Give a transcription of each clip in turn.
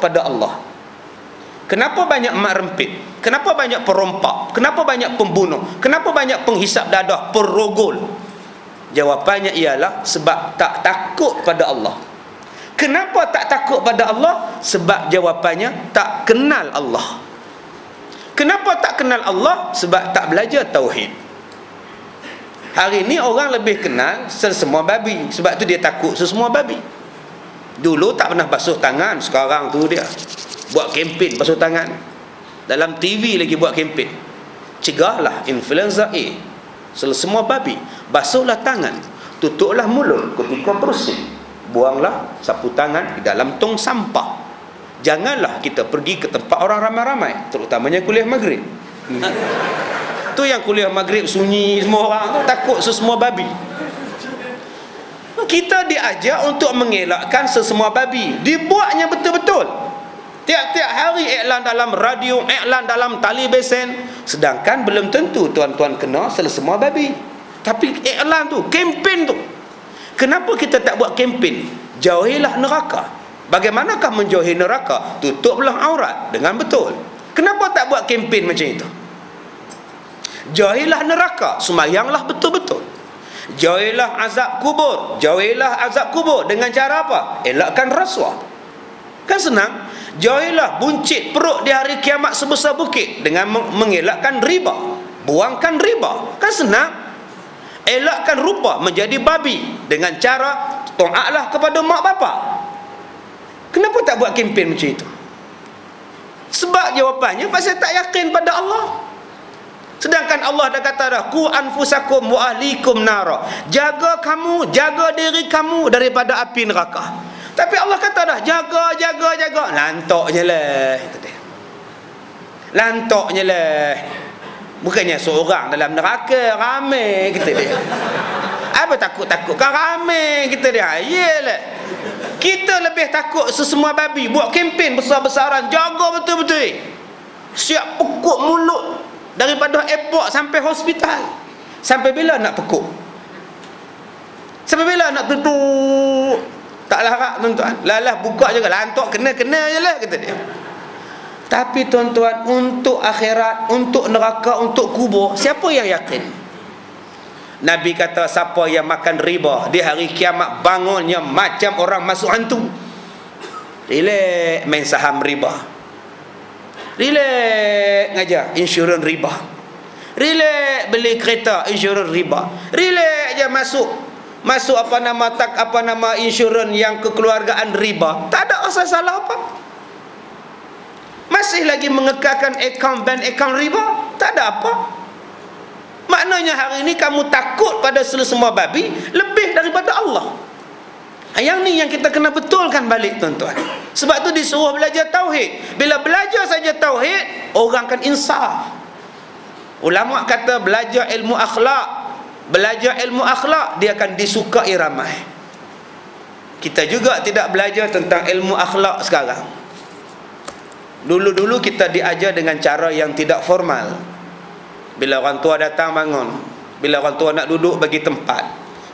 pada Allah? Kenapa banyak mak rempit? Kenapa banyak perompak? Kenapa banyak pembunuh? Kenapa banyak penghisap dadah, perogol? Jawapannya ialah sebab tak takut pada Allah. Kenapa tak takut pada Allah? Sebab jawapannya tak kenal Allah. Kenapa tak kenal Allah? Sebab tak belajar tauhid. Hari ni orang lebih kenal sesemua babi, sebab tu dia takut sesemua babi. Dulu tak pernah basuh tangan, sekarang tu dia buat kempen basuh tangan. Dalam TV lagi buat kempen. Cegahlah influenza A. Semua babi, basuhlah tangan, tutuplah mulut ketika bersin, buanglah sapu tangan di dalam tong sampah. Janganlah kita pergi ke tempat orang ramai-ramai, terutamanya kuliah maghrib. Tu yang kuliah maghrib sunyi semua orang, takut sesemua babi. Kita diajar untuk mengelakkan sesemua babi, dibuatnya betul-betul. Tiap-tiap hari iklan dalam radio, iklan dalam televisen, sedangkan belum tentu tuan-tuan kena semua babi. Tapi iklan tu, kempen tu. Kenapa kita tak buat kempen? Jauhilah neraka. Bagaimanakah menjauhi neraka? Tutuplah aurat dengan betul. Kenapa tak buat kempen macam itu? Jauhilah neraka, sembahyanglah betul-betul. Jauhilah azab kubur, jauhilah azab kubur dengan cara apa? Elakkan rasuah. Kan senang. Jauhilah buncit perut di hari kiamat sebesar bukit dengan mengelakkan riba, buangkan riba. Kan senang. Elakkan rupa menjadi babi dengan cara taatlah kepada mak bapak. Kenapa tak buat kempen macam itu? Sebab jawapannya pasal tak yakin pada Allah. Sedangkan Allah dah kata dah, ku anfusakum wa ahlikum nara. Jaga kamu, jaga diri kamu daripada api neraka. Tapi Allah kata dah, jaga. Lantoknya lah. Lantoknya lah. Bukannya seorang dalam neraka, ramai kita dia. Apa takut-takut? Kan ramai kita dia. Yelah. Kita lebih takut sesemua babi. Buat kempen besar-besaran, jaga betul-betul. Siap pekuk mulut daripada airport sampai hospital. Sampai bila nak pekuk? Sampai bila nak tutup? Tak larat tuan-tuan. Lalah buka juga, lantok kena-kena je lah kata dia. Tapi tuan-tuan, untuk akhirat, untuk neraka, untuk kubur, siapa yang yakin? Nabi kata siapa yang makan riba di hari kiamat bangunnya macam orang masuk hantu. Relax main saham riba. Relax ngajar insurans riba. Relax beli kereta insurans riba. Relax je masuk apa nama insurans yang kekeluargaan riba. Tak ada asal salah apa. Masih lagi mengekalkan bank akaun riba. Tak ada apa. Maknanya hari ini kamu takut pada semua babi lebih daripada Allah. Yang ni yang kita kena betulkan balik tuan-tuan. Sebab tu disuruh belajar tauhid. Bila belajar saja tauhid, orang akan insaf. Ulama kata belajar ilmu akhlak, dia akan disukai ramai. Kita juga tidak belajar tentang ilmu akhlak sekarang. Dulu-dulu kita diajar dengan cara yang tidak formal. Bila orang tua datang bangun, bila orang tua nak duduk bagi tempat,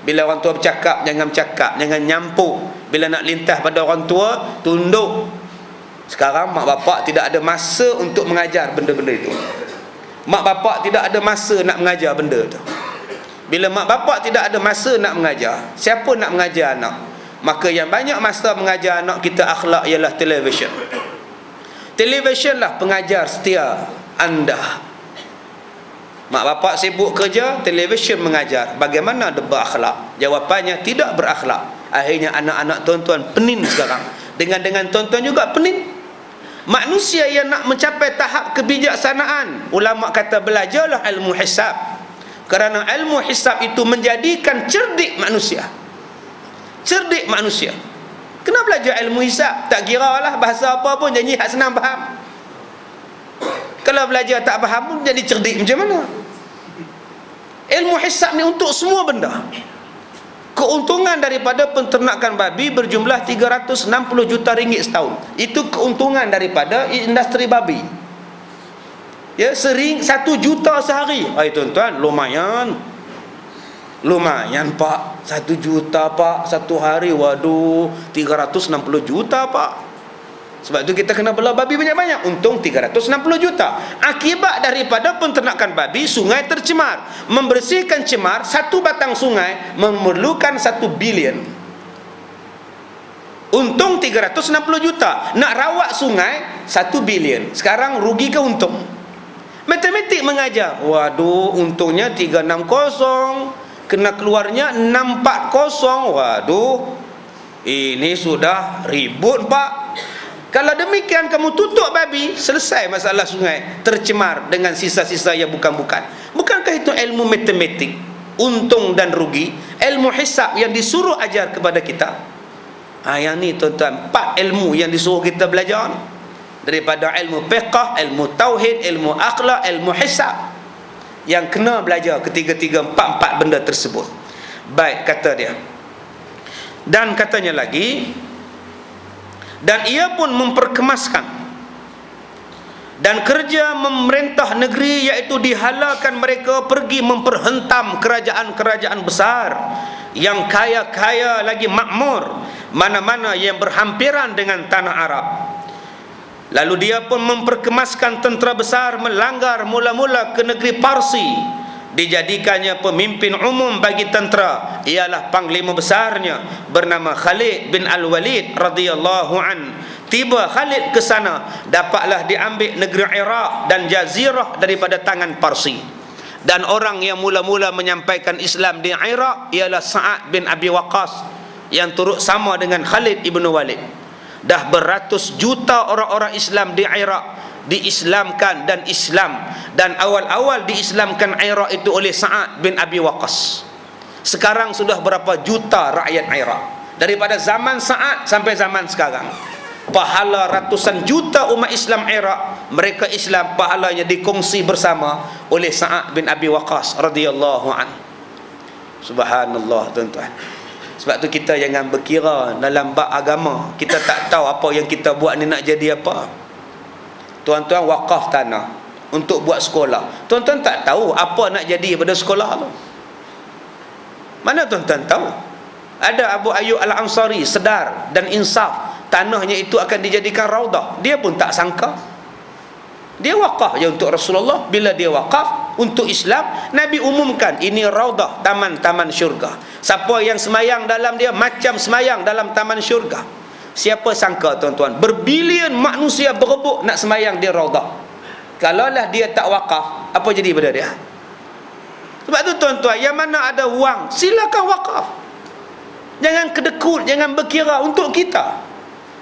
bila orang tua bercakap jangan nyampuk, bila nak lintas pada orang tua tunduk. Sekarang mak bapak tidak ada masa untuk mengajar benda-benda itu. Mak bapak tidak ada masa nak mengajar benda itu. Bila mak bapak tidak ada masa nak mengajar, siapa nak mengajar anak? Maka yang banyak masa mengajar anak kita akhlak ialah televisyen. Televisyen lah pengajar setia anda. Mak bapak sibuk kerja, televisyen mengajar bagaimana dia berakhlak. Jawapannya tidak berakhlak. Akhirnya anak-anak tuan-tuan penin sekarang. Dengan tuan-tuan juga penin. Manusia yang nak mencapai tahap kebijaksanaan, ulama kata belajarlah ilmu hisab. Kerana ilmu hisab itu menjadikan cerdik manusia. Cerdik manusia. Kena belajar ilmu hisab. Tak kira lah bahasa apa pun, janji hak senang faham. Kalau belajar tak faham pun jadi cerdik macam mana? Ilmu hisab ni untuk semua benda. Keuntungan daripada penternakan babi berjumlah 360 juta ringgit setahun. Itu keuntungan daripada industri babi. Ya, 1 juta sehari. Hai tuan-tuan, lumayan. Lumayan pak, 1 juta pak satu hari. Waduh, 360 juta pak. Sebab tu kita kena bela babi banyak-banyak. Untung 360 juta. Akibat daripada penternakan babi, sungai tercemar. Membersihkan cemar, satu batang sungai memerlukan 1 bilion. Untung 360 juta. Nak rawat sungai 1 bilion. Sekarang rugi ke untung? Matematik mengajar. Waduh, untungnya 360, kena keluarnya 640. Waduh, ini sudah ribut, Pak. Kalau demikian kamu tutup babi, selesai masalah sungai tercemar dengan sisa-sisa yang bukan-bukan. Bukankah itu ilmu matematik, untung dan rugi, ilmu hisab yang disuruh ajar kepada kita? Yang ni tuan-tuan, 4 ilmu yang disuruh kita belajar, daripada ilmu fiqh, ilmu tauhid, ilmu akhlak, ilmu hisab, yang kena belajar ketiga-tiga, 4 benda tersebut. Baik, kata dia. Dan katanya lagi, dan ia pun memperkemaskan dan kerja memerintah negeri, iaitu dihalalkan mereka pergi memperhentam kerajaan-kerajaan besar yang kaya-kaya lagi makmur, mana-mana yang berhampiran dengan tanah Arab. Lalu dia pun memperkemaskan tentera besar melanggar mula-mula ke negeri Parsi. Dijadikannya pemimpin umum bagi tentera, ialah panglima besarnya bernama Khalid bin Al-Walid radhiyallahu an. Tiba Khalid ke sana, dapatlah diambil negeri Iraq dan Jazirah daripada tangan Parsi. Dan orang yang mula-mula menyampaikan Islam di Iraq ialah Sa'ad bin Abi Waqqas, yang turut sama dengan Khalid ibn Walid. Dah beratus juta orang-orang Islam di Iraq diislamkan dan Islam, dan awal-awal diislamkan Iraq itu oleh Sa'ad bin Abi Waqqas. Sekarang sudah berapa juta rakyat Iraq, daripada zaman Sa'ad sampai zaman sekarang. Pahala ratusan juta umat Islam Iraq, mereka Islam, pahalanya dikongsi bersama oleh Sa'ad bin Abi Waqqas radhiyallahu an. Subhanallah, tuan-tuan. Sebab tu kita jangan berkira dalam bab agama kita tak tahu apa yang kita buat ni nak jadi apa. Tuan-tuan wakaf tanah untuk buat sekolah, tuan-tuan tak tahu apa nak jadi pada sekolah tu. Mana tuan-tuan tahu? Ada Abu Ayyub Al-Ansari sedar dan insaf, tanahnya itu akan dijadikan raudah. Dia pun tak sangka. Dia wakaf je untuk Rasulullah. Bila dia wakaf untuk Islam, Nabi umumkan ini raudah, taman-taman syurga. Siapa yang semayang dalam dia macam semayang dalam taman syurga. Siapa sangka, tuan-tuan, berbilion manusia berebut nak semayang di raudah. Kalaulah dia tak wakaf, apa jadi pada dia? Sebab tu tuan-tuan, yang mana ada wang, silakan wakaf. Jangan kedekut, jangan berkira untuk kita.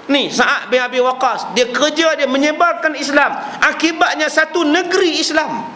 Ni Sa'ad bin Abi Waqqas, dia kerja, dia menyebarkan Islam, akibatnya satu negeri Islam